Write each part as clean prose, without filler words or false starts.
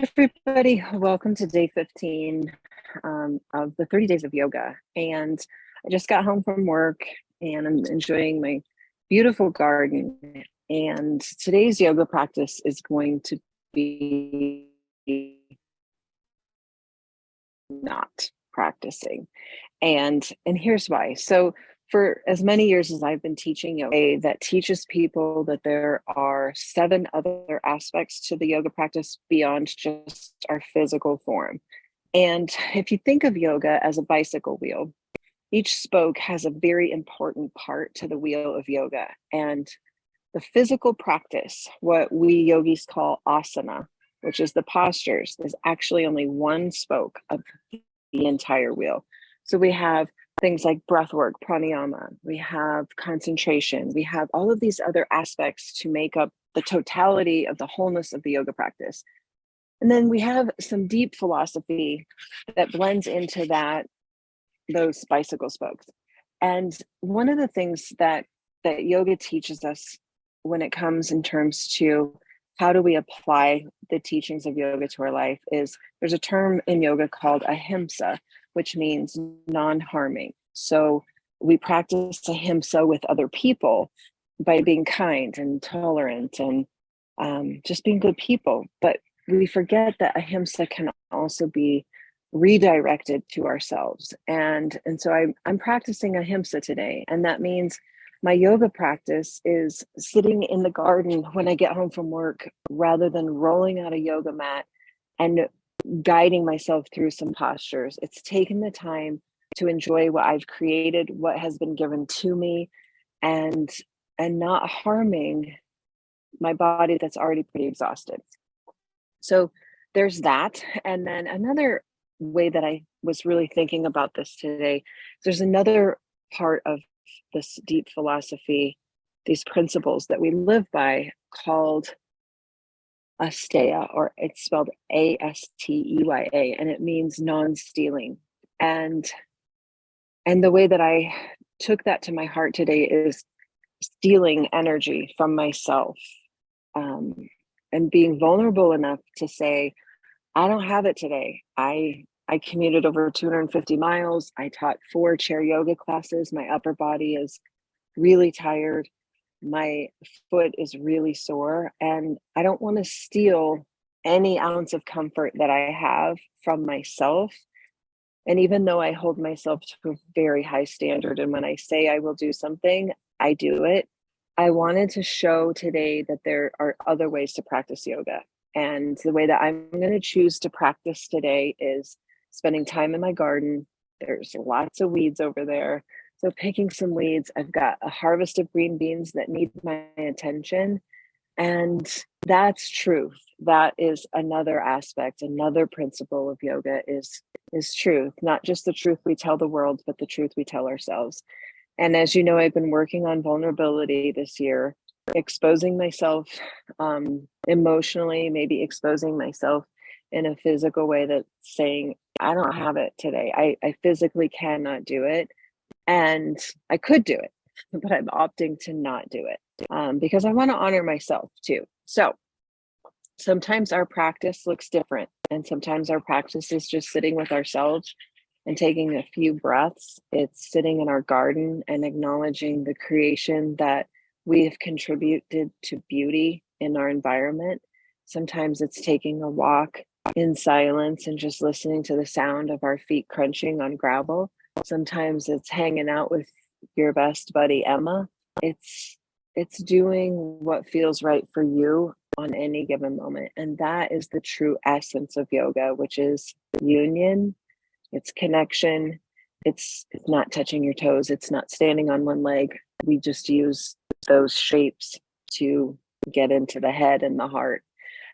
Everybody, welcome to day 15 of the 30 days of yoga. And I just got home from work and I'm enjoying my beautiful garden. And today's yoga practice is going to be not practicing. And here's why. So for as many years as I've been teaching yoga, that teaches people that there are 7 other aspects to the yoga practice beyond just our physical form. And if you think of yoga as a bicycle wheel, each spoke has a very important part to the wheel of yoga. And the physical practice, what we yogis call asana, which is the postures, is actually only one spoke of the entire wheel. So we have things like breath work, pranayama, we have concentration, we have all of these other aspects to make up the totality of the wholeness of the yoga practice. And then we have some deep philosophy that blends into those bicycle spokes. And one of the things that yoga teaches us when it comes in terms to how do we apply the teachings of yoga to our life is there's a term in yoga called ahimsa, which means non-harming. So we practice ahimsa with other people by being kind and tolerant and just being good people. But we forget that ahimsa can also be redirected to ourselves. And so I'm practicing ahimsa today. And that means my yoga practice is sitting in the garden when I get home from work rather than rolling out a yoga mat and guiding myself through some postures. It's taken the time to enjoy what I've created, what has been given to me, and not harming my body that's already pretty exhausted. So there's that. And then another way that I was really thinking about this today, there's another part of this deep philosophy, these principles that we live by called asteya, or it's spelled A-S-T-E-Y-A, and it means non-stealing. And the way that I took that to my heart today is stealing energy from myself, and being vulnerable enough to say, I don't have it today. I commuted over 250 miles. I taught 4 chair yoga classes. My upper body is really tired. My foot is really sore. And I don't want to steal any ounce of comfort that I have from myself. And even though I hold myself to a very high standard, and when I say I will do something, I do it, I wanted to show today that there are other ways to practice yoga. And the way that I'm going to choose to practice today is spending time in my garden. There's lots of weeds over there. So picking some weeds, I've got a harvest of green beans that need my attention. And that's truth. That is another aspect, another principle of yoga is truth, not just the truth we tell the world, but the truth we tell ourselves. And as you know, I've been working on vulnerability this year, exposing myself emotionally, maybe exposing myself in a physical way that's saying, I don't have it today. I physically cannot do it. And I could do it, but I'm opting to not do it because I want to honor myself too. So sometimes our practice looks different. And sometimes our practice is just sitting with ourselves and taking a few breaths. It's sitting in our garden and acknowledging the creation that we have contributed to beauty in our environment. Sometimes it's taking a walk in silence and just listening to the sound of our feet crunching on gravel. Sometimes it's hanging out with your best buddy, Emma. It's doing what feels right for you on any given moment. And that is the true essence of yoga, which is union. It's connection. It's not touching your toes. It's not standing on one leg. We just use those shapes to get into the head and the heart.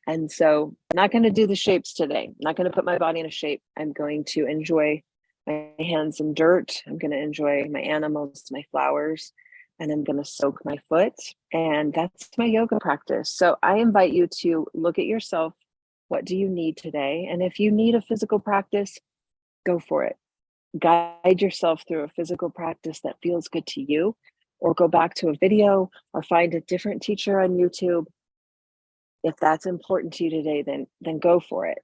And so I'm not going to do the shapes today. I'm not going to put my body in a shape. I'm going to enjoy my hands in dirt. I'm going to enjoy my animals, my flowers, and I'm going to soak my foot. And that's my yoga practice. So I invite you to look at yourself. What do you need today? And if you need a physical practice, go for it. Guide yourself through a physical practice that feels good to you, or go back to a video or find a different teacher on YouTube if that's important to you today, then go for it.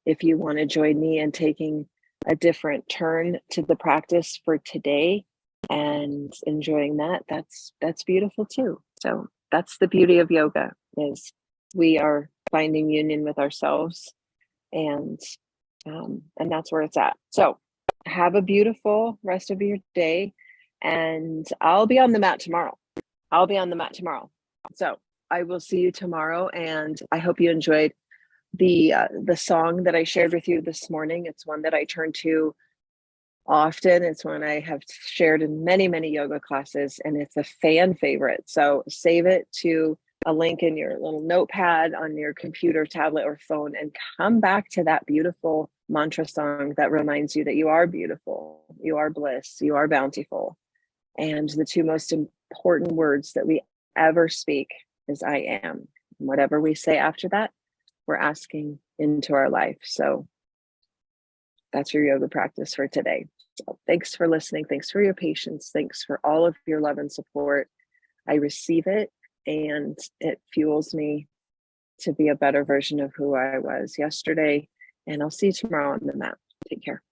If you want to join me in taking a different turn to the practice for today and enjoying that, that's beautiful too. So that's the beauty of yoga, is we are finding union with ourselves, and that's where it's at. So have a beautiful rest of your day, and I'll be on the mat tomorrow. So I will see you tomorrow, and I hope you enjoyed the song that I shared with you this morning. It's one that I turn to often. It's one I have shared in many, many yoga classes, and it's a fan favorite. So save it to a link in your little notepad on your computer, tablet, or phone, and come back to that beautiful mantra song that reminds you that you are beautiful, you are bliss, you are bountiful. And the two most important words that we ever speak is I am. And whatever we say after that, we're asking into our life. So that's your yoga practice for today. So thanks for listening. Thanks for your patience. Thanks for all of your love and support. I receive it, and it fuels me to be a better version of who I was yesterday. And I'll see you tomorrow on the mat. Take care.